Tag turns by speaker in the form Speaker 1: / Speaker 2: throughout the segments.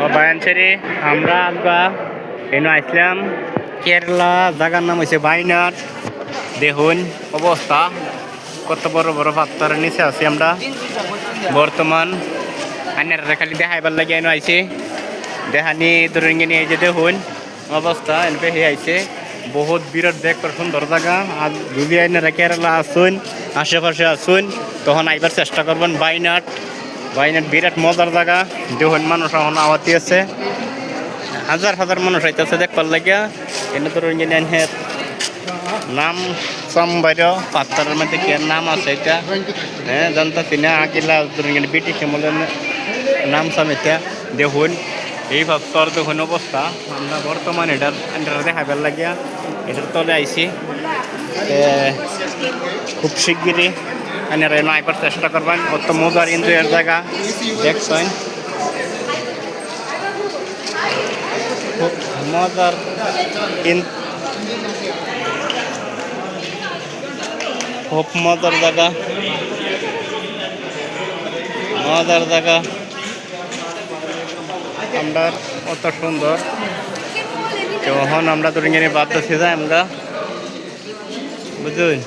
Speaker 1: ও বায়ানছেড়ি আমরা আজবা এনে আসলাম কেরালা জায়গার নাম হচ্ছে বাইনাট। দেখুন অবস্থা কত বড় বড় পাথরের নিচে আছি আমরা বর্তমান। আইনারা খালি দেখাইবার লাগে এনে আইছে দেখানি ধরুন এই যে দেখুন অবস্থা এনপে হে আইছে বহুত বিরাট দেখবার সুন্দর জায়গা। আর যদি আইনারা কেরালা আসুন আশেপাশে আসুন তখন আইবার চেষ্টা করবেন বাইনাট। বাইনাট বিরাট মজার জায়গা। দেখুন মানুষ এখন আওয়াতি আছে, হাজার হাজার মানুষ আইতেছে দেখবার লাগিয়া। এনে ধরুন এনহের নাম সম্বাইর পাথরের মধ্যে কি নাম আছে এটা হ্যাঁ জানতাছি না। আগিলা ধরুন ব্রিটিশ আমলের নাম সাম এটা। দেখুন এই পাথর দেখুন অবস্থা। আমরা বর্তমান এটার দেখাবার লাগিয়া এটার তলে আইছি। খুব শিগগিরই আপনারা আইবার চেষ্টা করবেন। অত মজার এনজয়ের জায়গা দেখছেন, খুব মজার খুব মজার জায়গা, মজার জায়গা। আমরা অত সুন্দর তখন আমরা ধরে নিয়ে ভাবতেছি যাই আমরা বুঝলেন।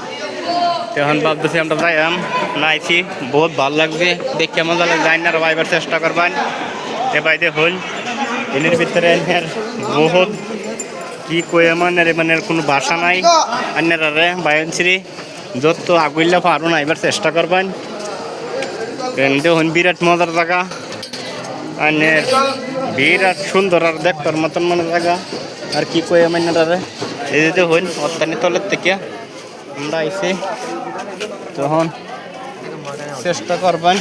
Speaker 1: তখন ভাবতেছি আমরা যাইম নাইছি বহুত ভালো লাগবে দেখে মজা লাগবে। আইনার আইবার চেষ্টা করবেন। এ বাইরে হল এনের ভিতরে এনের বহুত কি কয়ে মানে কোনো ভাষা নাই। আইনারে বায়নশ্রী যত আগুইলা পারুন আইবার চেষ্টা করবেন। দেখুন বিরাট মজার জায়গা, আইনের বিরাট সুন্দর আর দেখবার মতন মনে জায়গা। আর কি কয়ে মাইনারে এই যে দেখুন অত্যানি তলের থেকে আমরা আইসি তখন চেষ্টা করবেন।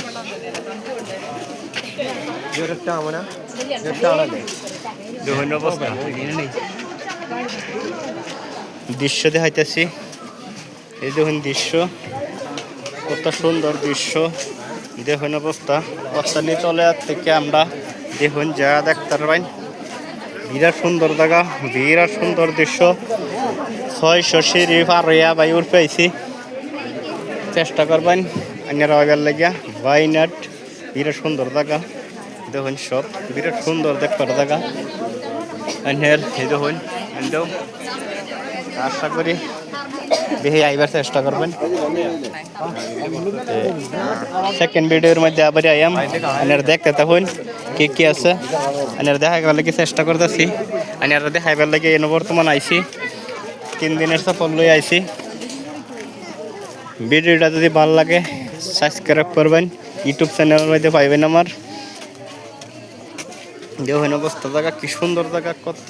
Speaker 1: দেখুন অবস্থা দৃশ্য দেখাইতেছি। এই দেখুন দৃশ্য কত সুন্দর দৃশ্য। দেখুন অবস্থা অত্যানি তলে থেকে আমরা দেখুন যা দেখতে পারবেন। বিরাট সুন্দর জায়গা, বিরাট সুন্দর দৃশ্য। 600 সিঁড়ি পার হইয়া বাই উঠে আইছি। চেষ্টা করবেন আপনারা আইবার লাগিয়া। বাইনাট বিরাট সুন্দর জায়গা। দেখুন সব বিরাট সুন্দর দেখবার জায়গা। আইনের এই দেখুন আইনটাও আশা করি দেখে আইবার চেষ্টা করবেন। সেকেন্ড ভিডিওর মধ্যে আবার আইয়াম আপনারা দেখতে থাকুন কি কি আছে। আপনারা দেখাইবার লাগে চেষ্টা করতেছি। আপনারা দেখাইবার লাগে এনে বর্তমান আইছি 3 দিনের সফর লই আইছি। ভিডিওটা যদি ভালো লাগে সাবস্ক্রাইব করবেন। ইউটিউব চ্যানেলের মধ্যে পাইবেন আমার। দেখুন অবস্থা জায়গা কি সুন্দর জায়গা, কত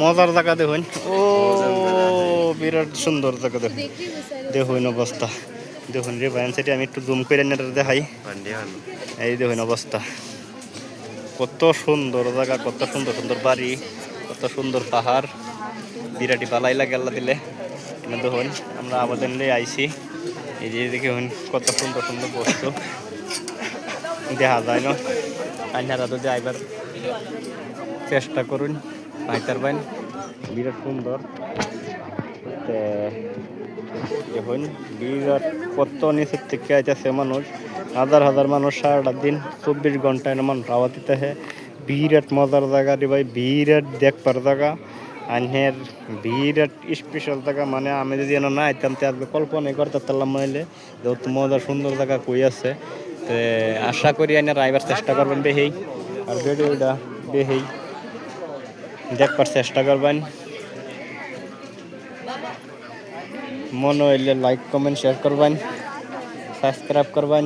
Speaker 1: মজার জায়গা। দেখুন ও বিরাট সুন্দর জায়গা। দেখুন দেখুন অবস্থা। দেখুন রে ভাইন সেটি আমি একটু জুম করে দেখাই। এই দেখুন অবস্থা কত সুন্দর জায়গা, কত সুন্দর সুন্দর বাড়ি, কত সুন্দর পাহাড়। বিরাটি পালাই লাগে আল্লাহ দিলে। দেখুন আমরা আবেদন নিয়ে আইছি। এই যে দেখুন কত সুন্দর সুন্দর বস্তু দেখা যায় না। আপনারা যদি আইবার চেষ্টা করুন পাইতে পারবেন। বিরাট সুন্দর দেখুন বিরাট কত নিচের থেকে আইতেছে মানুষ, হাজার হাজার মানুষ সারাটা দিন 24 ঘন্টায় মানুষ আওয়াতিতে হে। বিরাট মজার জায়গা রে ভাই, বিরাট দেখবার জায়গা। আইনের বিরাট স্পেশাল জায়গা, মানে আমি যদি এনে না আইতাম তো আজকে কল্পনাই করতে পারলাম নাইলে যত মজার সুন্দর জায়গা কই আছে। আশা করি আইনার আইবার চেষ্টা করবেন বেহেই। আর ভিডিওটা বেহেই দেখবার চেষ্টা করবেন। মনে হইলে লাইক কমেন্ট শেয়ার করবেন, সাবস্ক্রাইব করবেন।